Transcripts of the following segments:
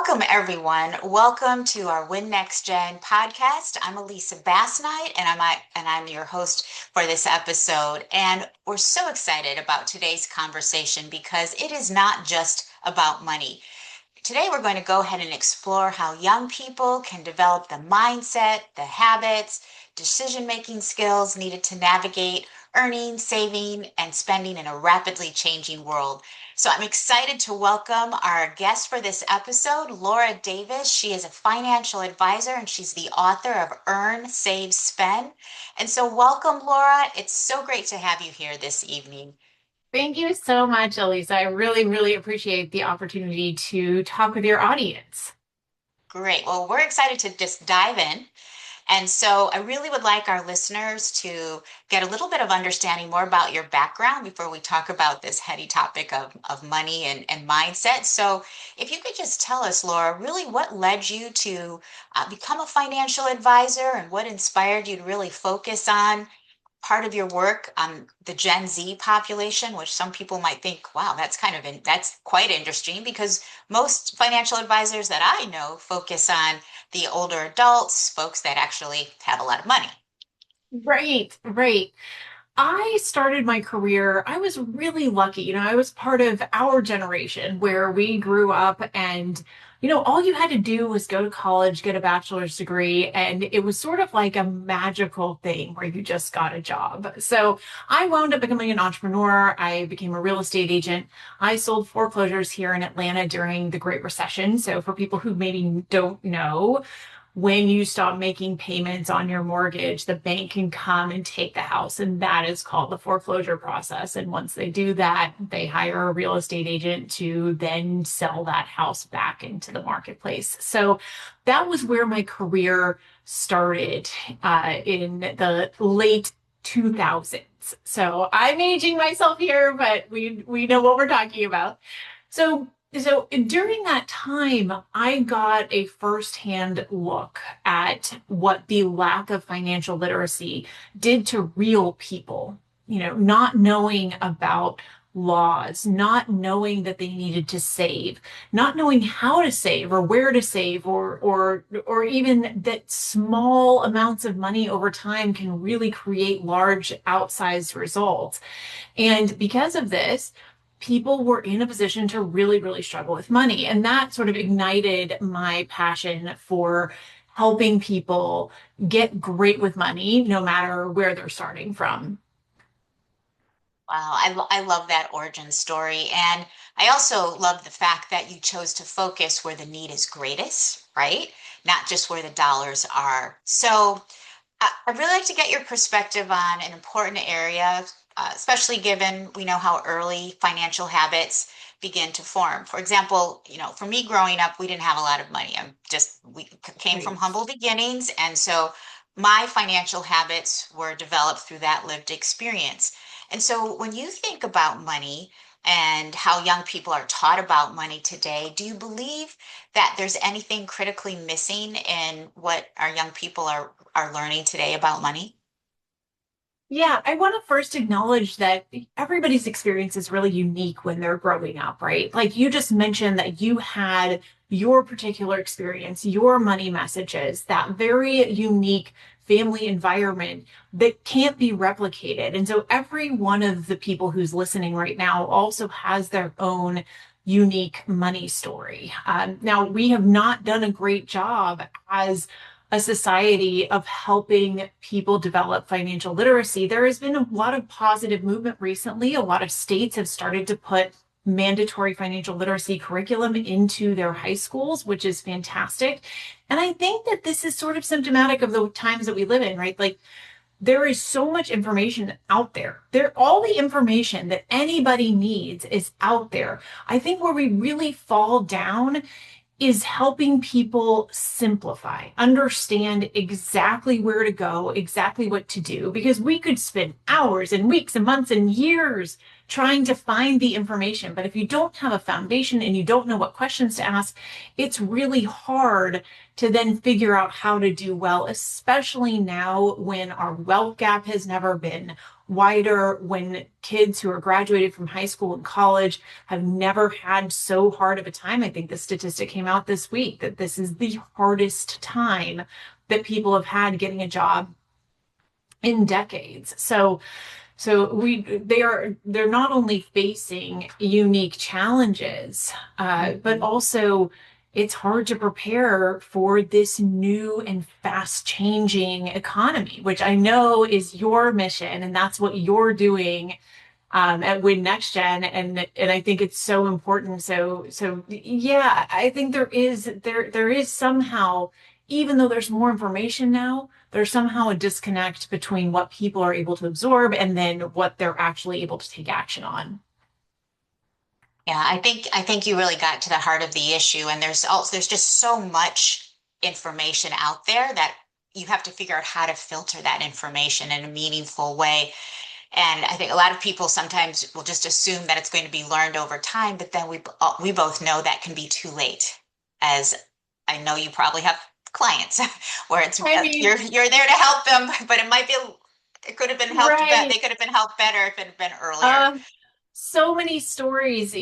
Welcome, everyone. Welcome to our WIN-NextGen Podcast. I'm Elisa Basnight, and I'm your host for this episode. And we're so excited about today's conversation because it is not just about money. Today, we're going to go ahead and explore how young people can develop the mindset, the habits, decision-making skills needed to navigate earning, saving, and spending in a rapidly changing world. So I'm excited to welcome our guest for this episode, Laura Davis. She is a financial advisor and she's the author of Earn, Save, Spend. And so welcome, Laura. It's so great to have you here this evening. Thank you so much, Elisa. I really, really appreciate the opportunity to talk with your audience. Great. Well, we're excited to just dive in. And so I really would like our listeners to get a little bit of understanding more about your background before we talk about this heady topic of money and mindset. So if you could just tell us, Laura, really what led you to become a financial advisor and what inspired you to really focus on part of your work on the Gen Z population, which some people might think, wow, that's quite interesting because most financial advisors that I know focus on the older adults, folks that actually have a lot of money. Right, right. I started my career, I was really lucky. I was part of our generation where we grew up and, all you had to do was go to college, get a bachelor's degree, and it was sort of like a magical thing where you just got a job. So I wound up becoming an entrepreneur. I became a real estate agent. I sold foreclosures here in Atlanta during the Great Recession. So for people who maybe don't know, when you stop making payments on your mortgage, the bank can come and take the house. And that is called the foreclosure process. And once they do that, they hire a real estate agent to then sell that house back into the marketplace. So that was where my career started in the late 2000s. So I'm aging myself here, but we know what we're talking about. So during that time, I got a firsthand look at what the lack of financial literacy did to real people, not knowing about laws, not knowing that they needed to save, not knowing how to save or where to save or even that small amounts of money over time can really create large outsized results. And because of this, people were in a position to really, really struggle with money. And that sort of ignited my passion for helping people get great with money, no matter where they're starting from. Wow, I love that origin story. And I also love the fact that you chose to focus where the need is greatest, right? Not just where the dollars are. So I'd really like to get your perspective on an important area, especially given we know how early financial habits begin to form. For example, for me growing up, we didn't have a lot of money. We came from Right. humble beginnings. And so my financial habits were developed through that lived experience. And so when you think about money and how young people are taught about money today, do you believe that there's anything critically missing in what our young people are learning today about money? Yeah, I want to first acknowledge that everybody's experience is really unique when they're growing up, right? Like you just mentioned that you had your particular experience, your money messages, that very unique family environment that can't be replicated. And so every one of the people who's listening right now also has their own unique money story. Now, we have not done a great job as a society of helping people develop financial literacy. There has been a lot of positive movement recently. A lot of states have started to put mandatory financial literacy curriculum into their high schools, which is fantastic. And I think that this is sort of symptomatic of the times that we live in, right? Like there is so much information out there. All the information that anybody needs is out there. I think where we really fall down is helping people simplify, understand exactly where to go, exactly what to do, because we could spend hours and weeks and months and years trying to find the information. But if you don't have a foundation and you don't know what questions to ask, it's really hard to then figure out how to do well, especially now when our wealth gap has never been wider, when kids who are graduated from high school and college have never had so hard of a time. I think the statistic came out this week that this is the hardest time that people have had getting a job in decades. So they're not only facing unique challenges, but also it's hard to prepare for this new and fast changing economy, which I know is your mission, and that's what you're doing at WIN-NextGen, and I think it's so important. So yeah, I think there is somehow, even though there's more information now, there's somehow a disconnect between what people are able to absorb and then what they're actually able to take action on. Yeah, I think you really got to the heart of the issue, and there's just so much information out there that you have to figure out how to filter that information in a meaningful way. And I think a lot of people sometimes will just assume that it's going to be learned over time, but then we both know that can be too late. As I know you probably have clients where it's I mean, you're there to help them, but it could have been helped, right. they could have been helped better if it had been earlier. Uh, so many stories,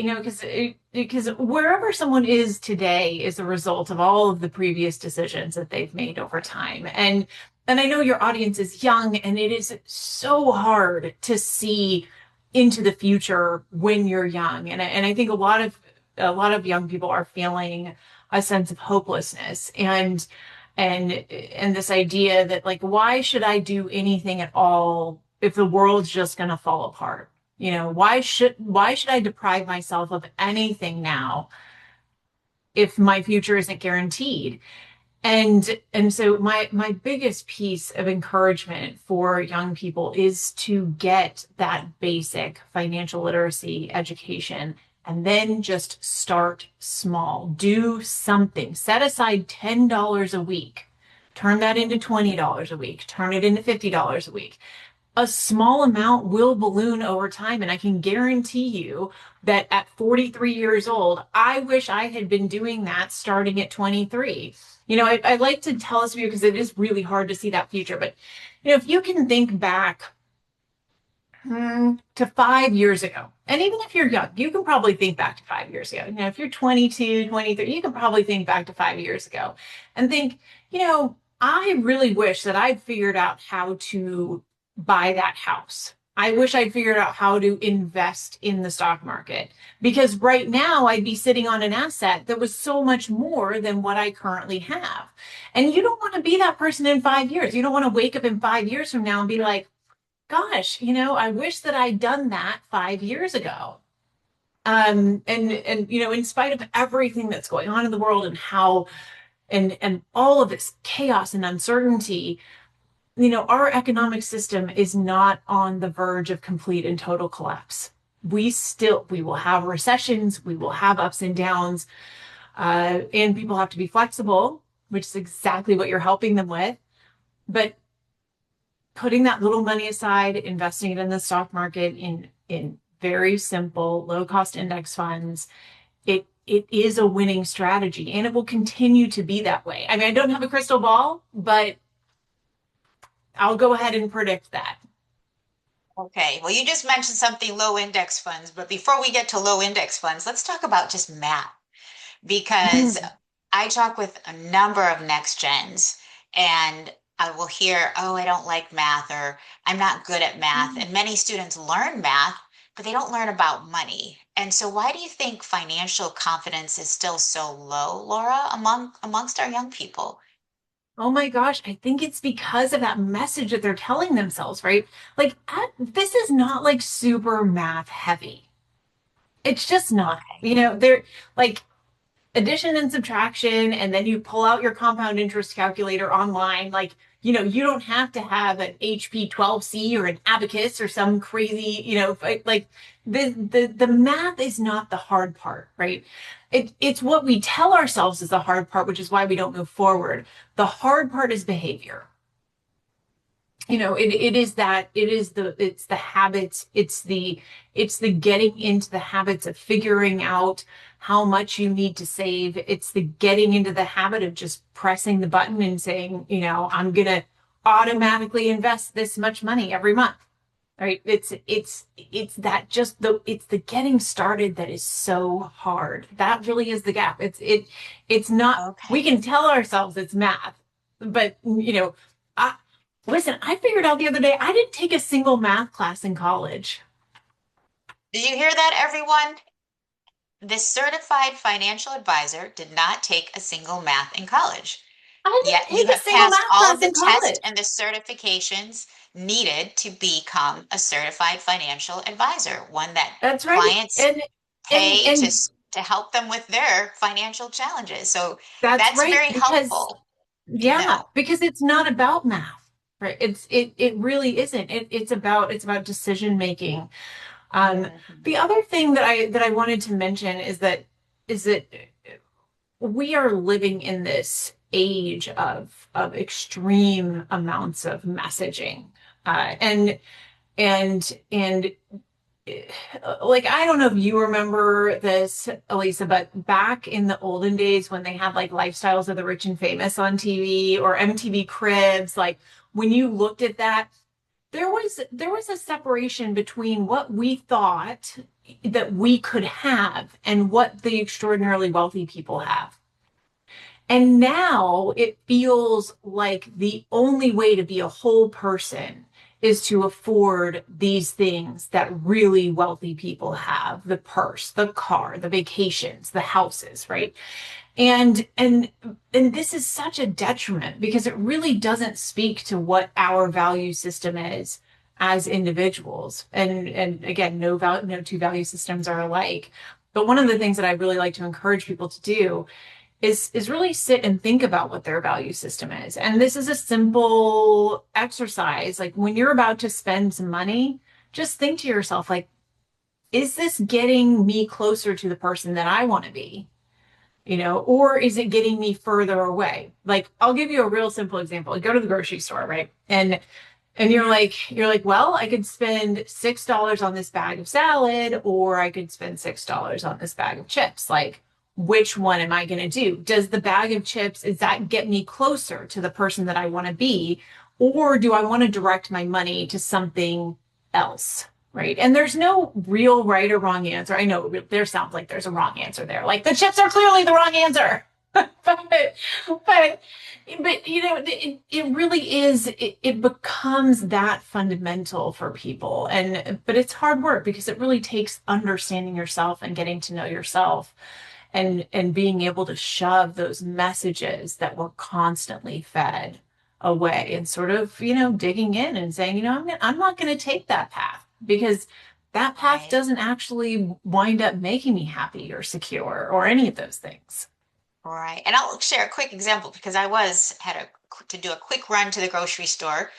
because wherever someone is today is a result of all of the previous decisions that they've made over time. And I know your audience is young, and it is so hard to see into the future when you're young. And I think a lot of young people are feeling a sense of hopelessness and this idea that, like, why should I do anything at all if the world's just going to fall apart? Why should I deprive myself of anything now if my future isn't guaranteed? And so my biggest piece of encouragement for young people is to get that basic financial literacy education and then just start small. Do something. Set aside $10 a week. Turn that into $20 a week. Turn it into $50 a week. A small amount will balloon over time. And I can guarantee you that at 43 years old, I wish I had been doing that starting at 23. I like to tell this to you because it is really hard to see that future. But, if you can think back to 5 years ago, and even if you're young, you can probably think back to 5 years ago. If you're 22, 23, you can probably think back to 5 years ago and think, I really wish that I'd figured out how to buy that house. I wish I'd figured out how to invest in the stock market, because right now I'd be sitting on an asset that was so much more than what I currently have. And you don't want to be that person in 5 years. You don't want to wake up in 5 years from now and be like, gosh, I wish that I'd done that 5 years ago. And in spite of everything that's going on in the world and how and all of this chaos and uncertainty, our economic system is not on the verge of complete and total collapse. We will have recessions, we will have ups and downs, and people have to be flexible, which is exactly what you're helping them with. But putting that little money aside, investing it in the stock market in very simple, low cost index funds, it is a winning strategy, and it will continue to be that way. I mean, I don't have a crystal ball, but I'll go ahead and predict that. Okay, well, you just mentioned something low index funds, but before we get to low index funds, let's talk about just math, because I talk with a number of next gens, and I will hear, oh, I don't like math, or I'm not good at math. And many students learn math, but they don't learn about money. And so why do you think financial confidence is still so low, Laura, amongst our young people? Oh my gosh, I think it's because of that message that they're telling themselves, right? Like, this is not like super math heavy. It's just not. Okay. They're like addition and subtraction, and then you pull out your compound interest calculator online. Like, you don't have to have an HP 12C or an abacus or some crazy, like the math is not the hard part, right? It's what we tell ourselves is the hard part, which is why we don't move forward. The hard part is behavior. it's the habits, it's the getting into the habits of figuring out how much you need to save. It's the getting into the habit of just pressing the button and saying, I'm gonna automatically invest this much money every month. Right? It's the getting started that is so hard. That really is the gap. It's not, we Okay. can tell ourselves it's math, but I listen, I figured out the other day I didn't take a single math class in college. Did you hear that, everyone? This certified financial advisor did not take a single math in college. I Yet didn't you take a have single passed math all of class the in tests college. and the certifications needed to become a certified financial advisor, one that That's right. clients And pay and to help them with their financial challenges. So that's that's right very because helpful to yeah, know. because it's not about math, right? It really isn't. It's about decision making. Mhm. The other thing that I wanted to mention is that we are living in this age of extreme amounts of messaging, and like I don't know if you remember this, Elisa, but back in the olden days when they had like Lifestyles of the Rich and Famous on TV or MTV Cribs, like when you looked at that, there was a separation between what we thought that we could have and what the extraordinarily wealthy people have. And now it feels like the only way to be a whole person is to afford these things that really wealthy people have: the purse, the car, the vacations, the houses, right? And this is such a detriment because it really doesn't speak to what our value system is as individuals. And again, no two value systems are alike. But one of the things that I really like to encourage people to do is really sit and think about what their value system is. And this is a simple exercise. Like when you're about to spend some money, just think to yourself, like, is this getting me closer to the person that I want to be? Or is it getting me further away? Like, I'll give you a real simple example. You go to the grocery store, right? And you're like, well, I could spend $6 on this bag of salad, or I could spend $6 on this bag of chips. Like, which one am I going to do? Does the bag of chips, does that get me closer to the person that I want to be? Or do I want to direct my money to something else? Right. And there's no real right or wrong answer. I know there sounds like there's a wrong answer there. Like the chips are clearly the wrong answer. but but it really is, it becomes that fundamental for people. But it's hard work because it really takes understanding yourself and getting to know yourself, and being able to shove those messages that we're constantly fed away, and sort of digging in and saying, I'm not going to take that path because that path Right. doesn't actually wind up making me happy or secure or any of those things. Right. And I'll share a quick example because I was had to do a quick run to the grocery store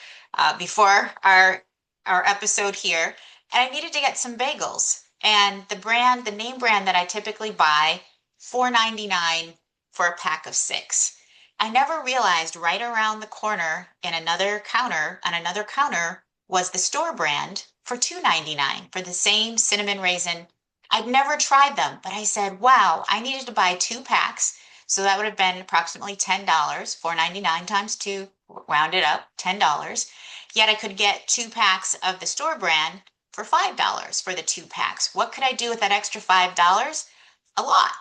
before our episode here, and I needed to get some bagels. And the name brand that I typically buy, 4.99 for a pack of six. I never realized right around the corner in another counter was the store brand for 2.99 for the same cinnamon raisin. I'd never tried them, but I said, wow, I needed to buy two packs, so that would have been approximately $10, 4.99 times two, rounded up, $10. Yet I could get two packs of the store brand for $5 for the two packs. What could I do with that extra $5? A lot.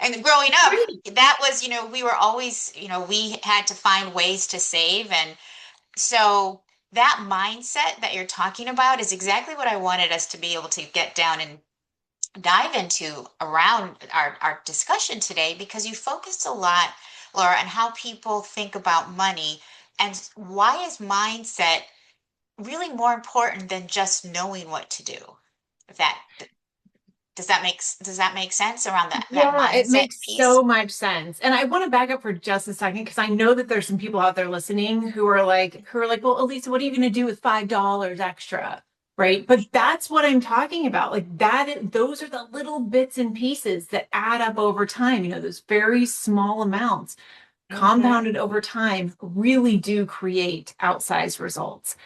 And growing up, Right. that was, we were always, we had to find ways to save. And so that mindset that you're talking about is exactly what I wanted us to be able to get down and dive into around our discussion today, because you focused a lot, Laura, on how people think about money and why is mindset really more important than just knowing what to do. If that does that make sense around that Yeah, it mindset makes piece? so much sense. And I want to back up for just a second because I know that there's some people out there listening who are like, well, Elisa, what are you going to do with $5 extra? Right. But that's what I'm talking about. Like those are the little bits and pieces that add up over time, those very small amounts. Mm-hmm. compounded over time, really do create outsized results.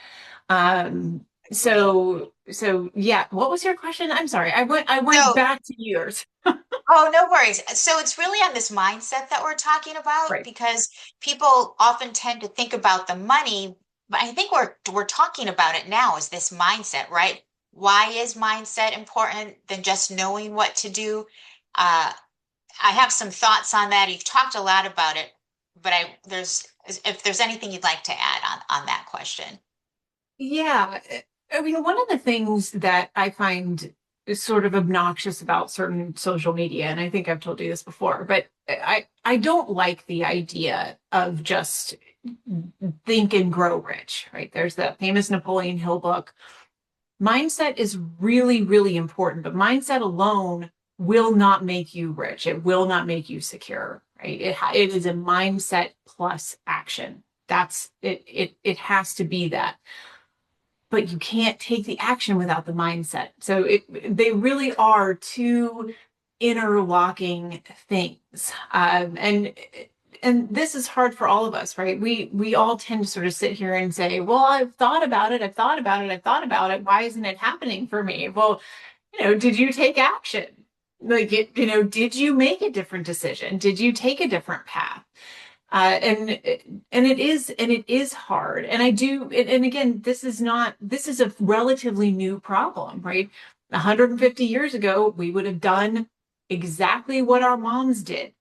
Um, Agree. so yeah, what was your question? I'm sorry. I went So, back to years. oh, no worries. So it's really on this mindset that we're talking about Right. because people often tend to think about the money, but I think we're talking about it now is this mindset, right? Why is mindset important than just knowing what to do? Uh, I have some thoughts on that. You've talked a lot about it, but there's if there's anything you'd like to add on that question. Yeah. I mean, one of the things that I find is sort of obnoxious about certain social media, and I think I've told you this before, but I don't like the idea of just think and grow rich, right? There's that famous Napoleon Hill book. Mindset is really, really important, but mindset alone will not make you rich. It will not make you secure, right? It is a mindset plus action. That's it. It has to be that, but you can't take the action without the mindset. So they really are two interlocking things. And this is hard for all of us, right? We all tend to sort of sit here and say, well, I've thought about it, I've thought about it, I've thought about it. Why isn't it happening for me? Well, did you take action? Like did you make a different decision? Did you take a different path? And it is hard. And I do, and again, this is a relatively new problem, right? 150 years ago, we would have done exactly what our moms did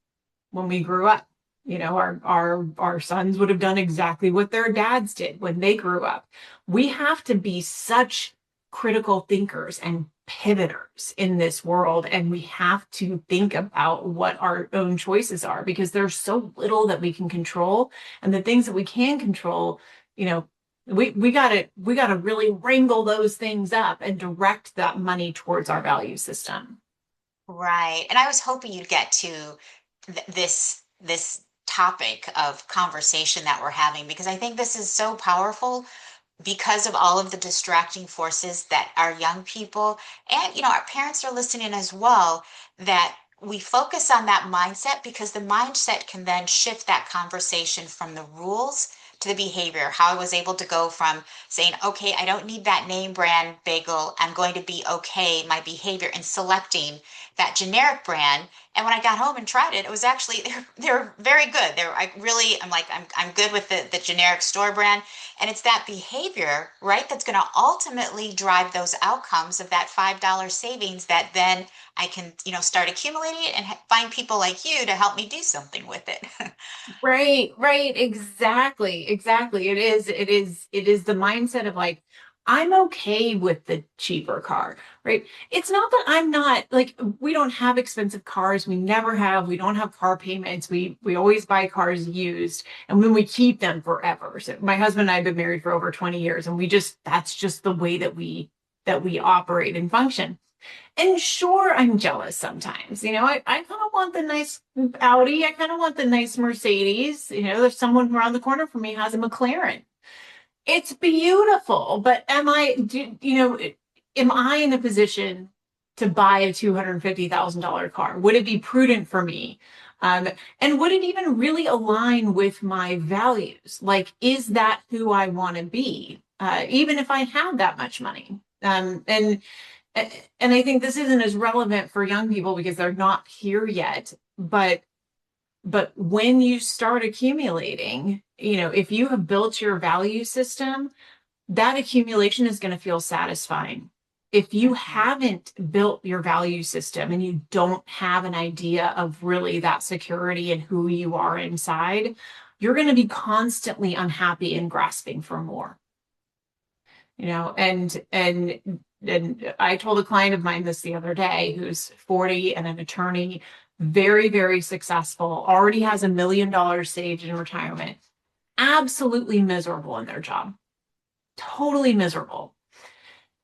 when we grew up. Our sons would have done exactly what their dads did when they grew up. We have to be such critical thinkers and pivoters in this world, and we have to think about what our own choices are because there's so little that we can control, and the things that we can control, you know, we gotta really wrangle those things up and direct that money towards our value system. Right. And I was hoping you'd get to this topic of conversation that we're having because I think this is so powerful because of all of the distracting forces that our young people and our parents are listening as well, that we focus on that mindset because the mindset can then shift that conversation from the rules to the behavior. How I was able to go from saying, okay, I don't need that name brand bagel, I'm going to be okay, my behavior in selecting that generic brand. And when I got home and tried it, it was actually they're very good. I'm good with the generic store brand. And it's that behavior, right, that's going to ultimately drive those outcomes of that $5 savings that then I can, start accumulating it and find people like you to help me do something with it. Right, right, exactly, exactly. It is the mindset of like, I'm okay with the cheaper car, right? It's not that I'm not like we don't have expensive cars. We never have. We don't have car payments. We always buy cars used, and then we keep them forever. So my husband and I have been married for over 20 years, and that's just the way that we operate and function. And sure, I'm jealous sometimes. I kind of want the nice Audi. I kind of want the nice Mercedes. There's someone around the corner from me has a McLaren. It's beautiful, but am I in a position to buy a $250,000 car? Would it be prudent for me? Um, and would it even really align with my values? Like, is that who I want to be? Even if I had that much money? And I think this isn't as relevant for young people because they're not here yet. But when you start accumulating, if you have built your value system, that accumulation is going to feel satisfying. If you Mhm. haven't built your value system and you don't have an idea of really that security and who you are inside, you're going to be constantly unhappy and grasping for more. And I told a client of mine this the other day who's 40 and an attorney, very, very successful, already has $1 million saved in retirement, absolutely miserable in their job, totally miserable.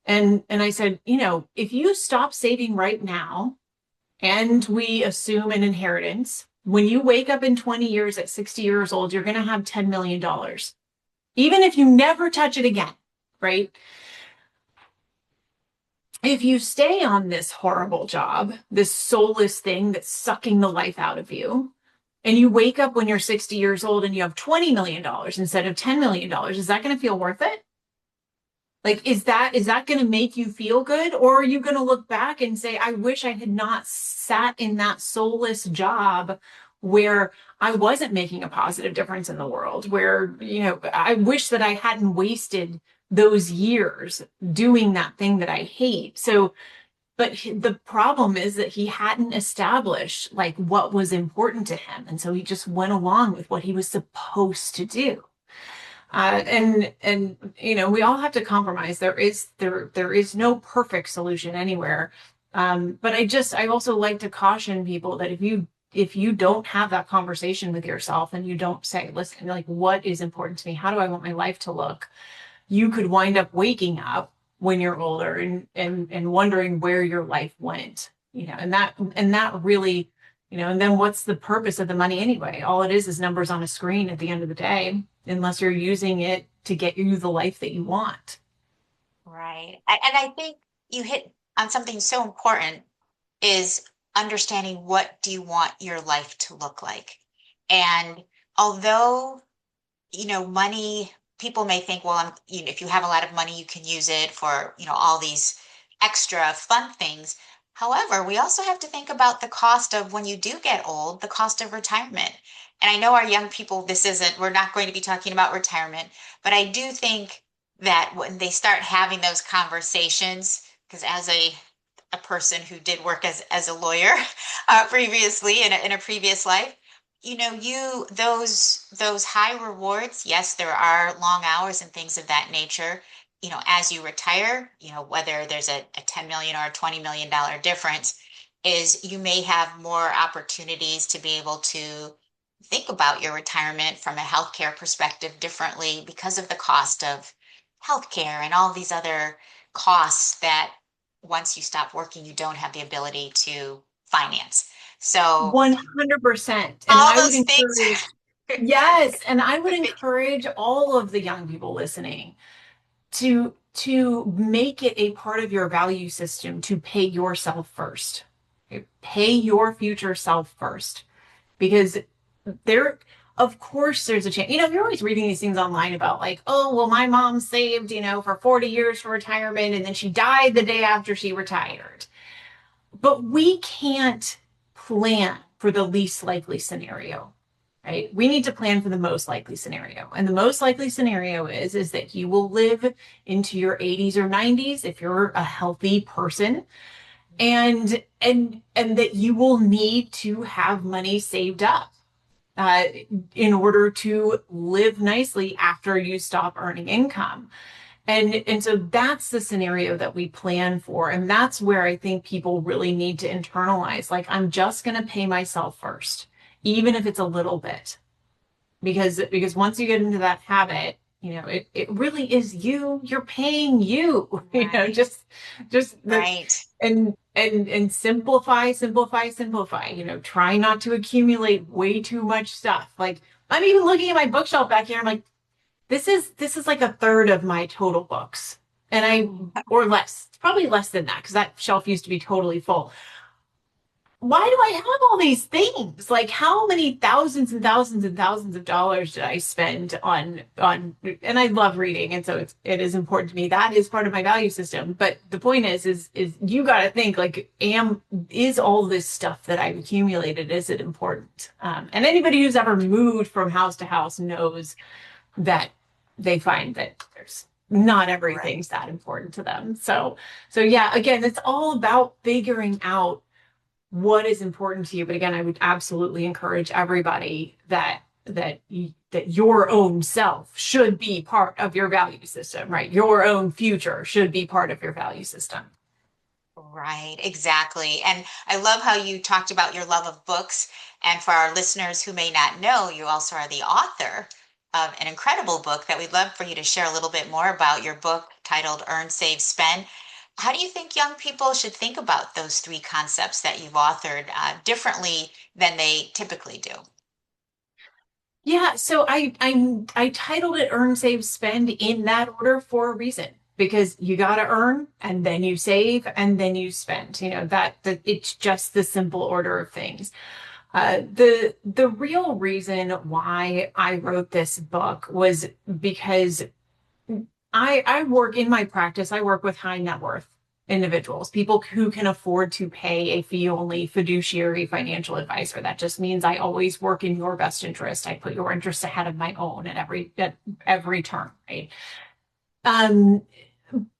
And I said, if you stop saving right now and we assume an inheritance, when you wake up in 20 years at 60 years old, you're going to have $10 million, even if you never touch it again, right? If you stay on this horrible job, this soulless thing that's sucking the life out of you, and you wake up when you're 60 years old and you have $20 million instead of $10 million, is that going to feel worth it? Like, is that going to make you feel good? Or are you going to look back and say, I wish I had not sat in that soulless job where I wasn't making a positive difference in the world, where, I wish that I hadn't wasted those years doing that thing that I hate. So, but the problem is that he hadn't established like what was important to him. And so he just went along with what he was supposed to do. And we all have to compromise. There is no perfect solution anywhere. But I also like to caution people that if you don't have that conversation with yourself and you don't say, listen, like, what is important to me? How do I want my life to look? You could wind up waking up when you're older and wondering where your life went, and that really, and then what's the purpose of the money anyway? All it is numbers on a screen at the end of the day, unless you're using it to get you the life that you want. Right. And I think you hit on something so important is understanding what do you want your life to look like. And although, money, people may think, well, if you have a lot of money, you can use it for, all these extra fun things. However, we also have to think about the cost of when you do get old, the cost of retirement. And I know our young people, we're not going to be talking about retirement, but I do think that when they start having those conversations, because as a person who did work as a lawyer previously in a previous life, those high rewards, yes, there are long hours and things of that nature. As you retire, whether there's a 10 million or a $20 million difference, is you may have more opportunities to be able to think about your retirement from a healthcare perspective differently because of the cost of healthcare and all these other costs that once you stop working, you don't have the ability to finance. So 100%. And all I would those things. encourage, yes, and I would encourage all of the young people listening to make it a part of your value system to pay yourself first. Okay? Pay your future self first, because there, of course, there's a chance. You're always reading these things online about like, oh, well, my mom saved, for 40 years for retirement, and then she died the day after she retired. But we can't plan for the least likely scenario, right? We need to plan for the most likely scenario. And the most likely scenario is that you will live into your 80s or 90s if you're a healthy person, and that you will need to have money saved up uh, in order to live nicely after you stop earning income. And so that's the scenario that we plan for. And that's where I think people really need to internalize, like, I'm just going to pay myself first, even if it's a little bit, because once you get into that habit, it really is you're paying you, Right. just the, Right. and simplify, try not to accumulate way too much stuff. Like, I'm even looking at my bookshelf back here. I'm like, this is like a third of my total books, or less, probably less than that, because that shelf used to be totally full. Why do I have all these things? Like, how many thousands and thousands and thousands of dollars did I spend on and I love reading, and so it is important to me. That is part of my value system. But the point is you got to think like, is all this stuff that I've accumulated, is it important? And anybody who's ever moved from house to house knows that they find that there's not everything's that important to them. So yeah, again, it's all about figuring out what is important to you. But again, I would absolutely encourage everybody that your own self should be part of your value system, right? Your own future should be part of your value system. Right, exactly. And I love how you talked about your love of books. And for our listeners who may not know, you also are the author of an incredible book that we'd love for you to share a little bit more about, your book titled Earn, Save, Spend. How do you think young people should think about those three concepts that you've authored differently than they typically do? Yeah, so I titled it Earn, Save, Spend in that order for a reason. Because you got to earn, and then you save, and then you spend. That it's just the simple order of things. The real reason why I wrote this book was because I work in my practice, I work with high net worth individuals, people who can afford to pay a fee only fiduciary financial advisor. That just means I always work in your best interest. I put your interests ahead of my own at every turn, right? Um,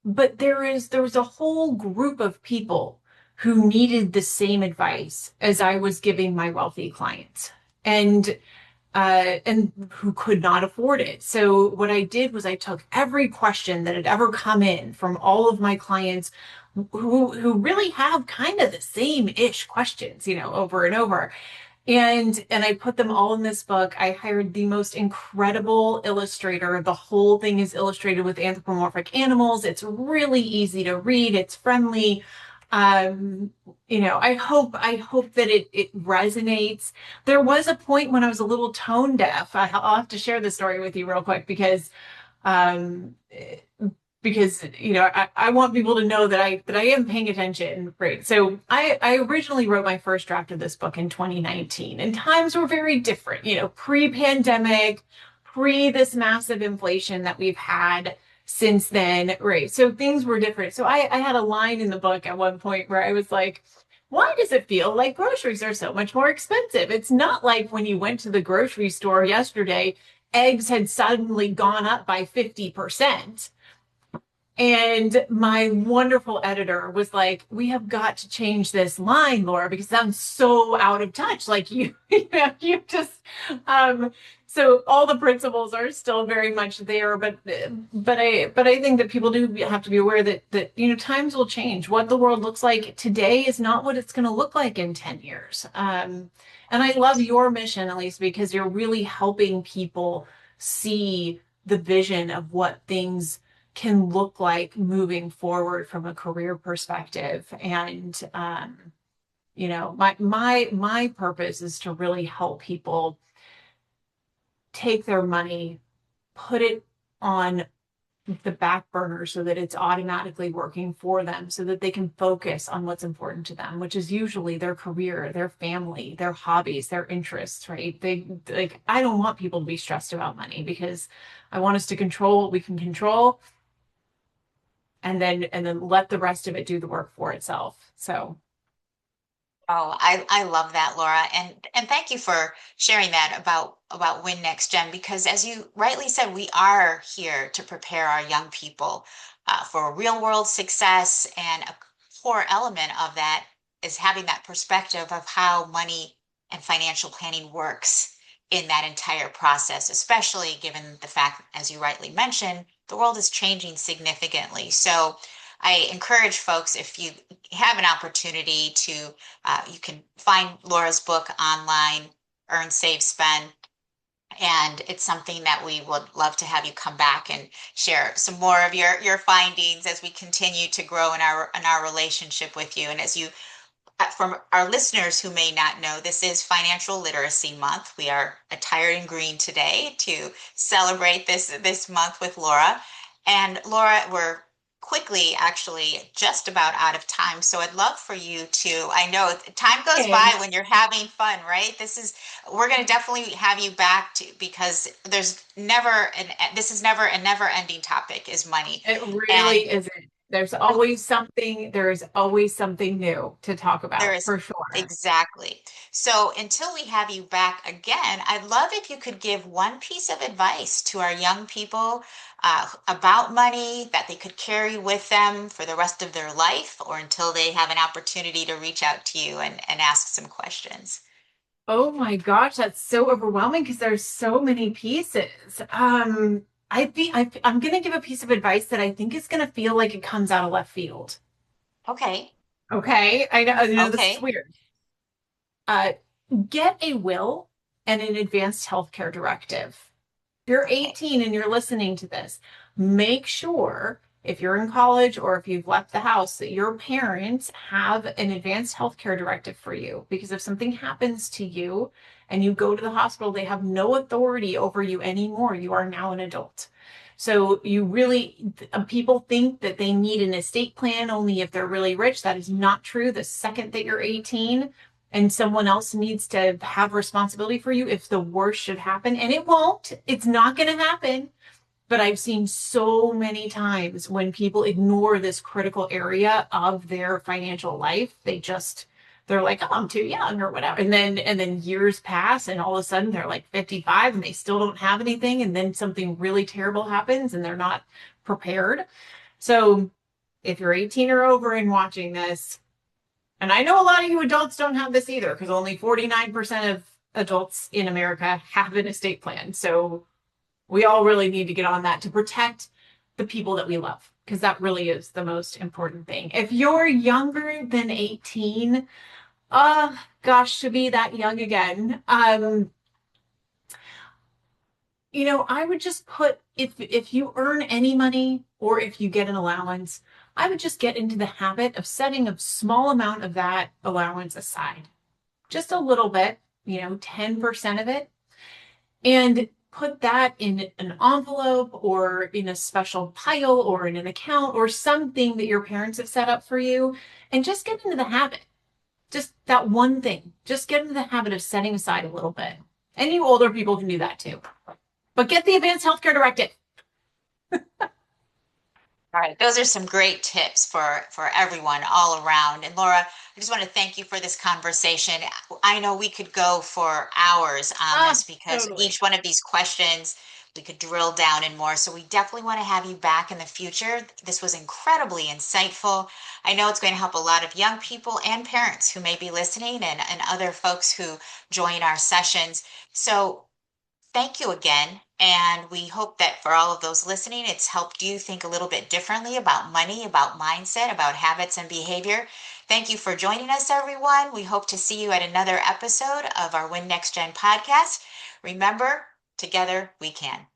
but there was a whole group of people who needed the same advice as I was giving my wealthy clients. And who could not afford it. So what I did was I took every question that had ever come in from all of my clients who really have kind of the same ish questions, over and over. And I put them all in this book. I hired the most incredible illustrator. The whole thing is illustrated with anthropomorphic animals. It's really easy to read. It's friendly. Um, I hope that it resonates. There was a point when I was a little tone deaf. I'll have to share this story with you real quick um, because I want people to know that I am paying attention. Right. So I originally wrote my first draft of this book in 2019, and times were very different, pre-pandemic, pre this massive inflation that we've had since then. Right. So things were different. So I had a line in the book at one point where I was like, why does it feel like groceries are so much more expensive? It's not like when you went to the grocery store yesterday, eggs had suddenly gone up by 50%. And my wonderful editor was like, we have got to change this line, Laura, because I'm so out of touch. Like you just, so all the principles are still very much there, but I think that people do have to be aware that times will change. What the world looks like today is not what it's going to look like in 10 years. And I love your mission, Elise, because you're really helping people see the vision of what things can look like moving forward from a career perspective. And my purpose is to really help people take their money, put it on the back burner so that it's automatically working for them, so that they can focus on what's important to them, which is usually their career, their family, their hobbies, their interests, right? I don't want people to be stressed about money, because I want us to control what we can control, and then let the rest of it do the work for itself. So, Oh, I love that, Laura, and thank you for sharing that about Win Next Gen, because as you rightly said, we are here to prepare our young people for real world success, and a core element of that is having that perspective of how money and financial planning works in that entire process, especially given the fact, as you rightly mentioned, the world is changing significantly. So I encourage folks, if you have an opportunity to, you can find Laura's book online, Earn, Save, Spend. And it's something that we would love to have you come back and share some more of your findings as we continue to grow in our relationship with you. And as you, from our listeners who may not know, this is Financial Literacy Month. We are attired in green today to celebrate this month with Laura. And Laura, we're quickly actually just about out of time. So I'd love for you to, I know time goes by okay. when you're having fun, right? We're going to definitely have you back to, because this is never a never ending topic, is money. It And really isn't. There's always something new to talk there about, is, for sure. exactly. So until we have you back again, I'd love if you could give one piece of advice to our young people about money that they could carry with them for the rest of their life, or until they have an opportunity to reach out to you and ask some questions. Oh my gosh, that's so overwhelming because there's so many pieces. I'm going to give a piece of advice that I think is going to feel like it comes out of left field. Okay. Okay, I know this is Okay. weird. Uh, get a will and an advanced healthcare directive. If you're Okay. 18 and you're listening to this, make sure, if you're in college or if you've left the house, that your parents have an advanced healthcare directive for you. Because if something happens to you and you go to the hospital, they have no authority over you anymore. You are now an adult. So people think that they need an estate plan only if they're really rich. That is not true. The second that you're 18 and someone else needs to have responsibility for you if the worst should happen. And it won't, it's not going to happen. But I've seen so many times when people ignore this critical area of their financial life, they're like, oh, I'm too young or whatever. And then years pass and all of a sudden they're like 55 and they still don't have anything. And then something really terrible happens and they're not prepared. So if you're 18 or over and watching this, and I know a lot of you adults don't have this either, because only 49% of adults in America have an estate plan. So we all really need to get on that to protect the people that we love, because that really is the most important thing. If you're younger than 18, gosh, to be that young again. I would just put, if you earn any money or if you get an allowance, I would just get into the habit of setting a small amount of that allowance aside. Just a little bit, 10% of it, and put that in an envelope or in a special pile or in an account or something that your parents have set up for you, and just get into the habit. Just that one thing. Just get into the habit of setting aside a little bit. And you older people can do that too. But get the advanced healthcare directive. All right, those are some great tips for everyone all around. And Laura, I just want to thank you for this conversation. I know we could go for hours on this because Totally. each one of these questions we could drill down in more. So we definitely want to have you back in the future. This was incredibly insightful. I know it's going to help a lot of young people and parents who may be listening and other folks who join our sessions. So thank you again. And we hope that for all of those listening, it's helped you think a little bit differently about money, about mindset, about habits and behavior. Thank you for joining us, everyone. We hope to see you at another episode of our WIN-NextGen podcast. Remember, together we can.